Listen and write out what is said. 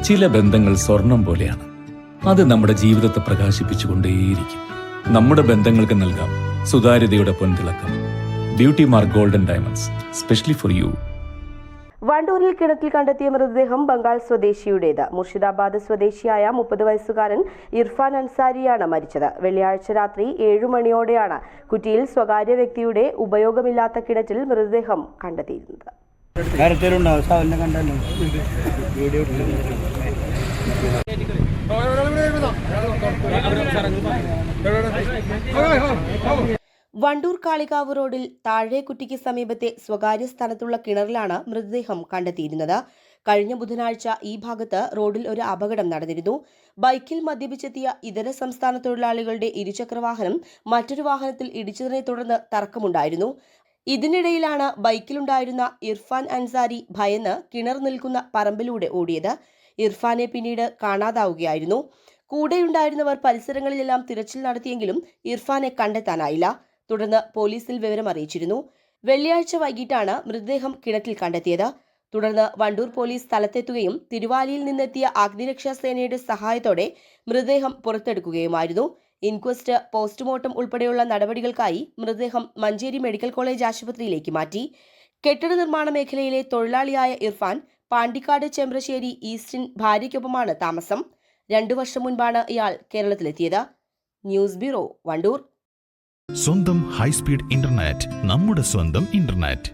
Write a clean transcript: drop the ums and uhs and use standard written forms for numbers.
ചില ബന്ധങ്ങൾ സ്വർണം പോലെയാണ്. അത് നമ്മുടെ ജീവിതത്തെ പ്രകാശിപ്പിച്ചുകൊണ്ടേയിരിക്കും. നമ്മുടെ ബന്ധങ്ങൾക്ക് നൽകാം സുതാര്യതയുടെ പൊൻതിളക്കം. Beauty mark golden diamonds, specially for you. വണ്ടൂരിൽ കിണറ്റിൽ കണ്ടെത്തിയ മൃതദേഹം ബംഗാൾ സ്വദേശിയുടേത്. മുർഷിദാബാദ് സ്വദേശിയായ 30 വയസ്സുകാരൻ ഇർഫാൻ അൻസാരിയാണ് മരിച്ചത്. വെള്ളിയാഴ്ച രാത്രി 7 മണിയോടെയാണ് കുറ്റിയിൽ സ്വകാര്യ വ്യക്തിയുടെ ഉപയോഗമില്ലാത്ത കിണറ്റിൽ മൃതദേഹം കണ്ടെത്തിയിരുന്നത്. വണ്ടൂർ കാളികാവ് റോഡിൽ താഴേക്കുറ്റിക്ക് സമീപത്തെ സ്വകാര്യ സ്ഥലത്തുള്ള കിണറിലാണ് മൃതദേഹം കണ്ടെത്തിയിരുന്നത്. കഴിഞ്ഞ ബുധനാഴ്ച ഈ ഭാഗത്ത് റോഡിൽ ഒരു അപകടം നടന്നിരുന്നു. ബൈക്കിൽ മദ്യപിച്ചെത്തിയ ഇതര സംസ്ഥാന തൊഴിലാളികളുടെ ഇരുചക്രവാഹനം മറ്റൊരു വാഹനത്തിൽ ഇടിച്ചതിനെ തുടർന്ന് തർക്കമുണ്ടായിരുന്നു. ഇതിനിടയിലാണ് ബൈക്കിലുണ്ടായിരുന്ന ഇർഫാൻ അൻസാരി ഭയന്ന് കിണർ നിൽക്കുന്ന പറമ്പിലൂടെ ഓടിയത്. ഇർഫാനെ പിന്നീട് കാണാതാവുകയായിരുന്നു. കൂടെയുണ്ടായിരുന്നവർ പരിസരങ്ങളിലെല്ലാം തിരച്ചിൽ നടത്തിയെങ്കിലും ഇർഫാനെ കണ്ടെത്താനായില്ല. തുടർന്ന് പോലീസിൽ വിവരം അറിയിച്ചിരുന്നു. വെള്ളിയാഴ്ച വൈകിട്ടാണ് മൃതദേഹം കിണറ്റിൽ കണ്ടെത്തിയത്. തുടർന്ന് വണ്ടൂർ പോലീസ് സ്ഥലത്തെത്തുകയും തിരുവാലിയിൽ നിന്നെത്തിയ അഗ്നിരക്ഷാ സേനയുടെ സഹായത്തോടെ മൃതദേഹം പുറത്തെടുക്കുകയുമായിരുന്നു. ഇൻക്വസ്റ്റ്, പോസ്റ്റ്മോർട്ടം ഉൾപ്പെടെയുള്ള നടപടികൾക്കായി മൃതദേഹം മഞ്ചേരി മെഡിക്കൽ കോളേജ് ആശുപത്രിയിലേക്ക് മാറ്റി. കെട്ടിട നിർമ്മാണ മേഖലയിലെ തൊഴിലാളിയായ ഇർഫാൻ പാണ്ടിക്കാട് ചെമ്പ്രശ്ശേരി ഈസ്റ്റിൻ ഭാര്യയ്ക്കൊപ്പമാണ് താമസം. 2 വർഷം മുൻപാണ് ഇയാൾ കേരളത്തിലെത്തിയത്. News bureau, Wandoor. സ്വന്തം ഹൈസ്പീഡ് ഇന്റർനെറ്റ്, നമ്മുടെ സ്വന്തം ഇന്റർനെറ്റ്.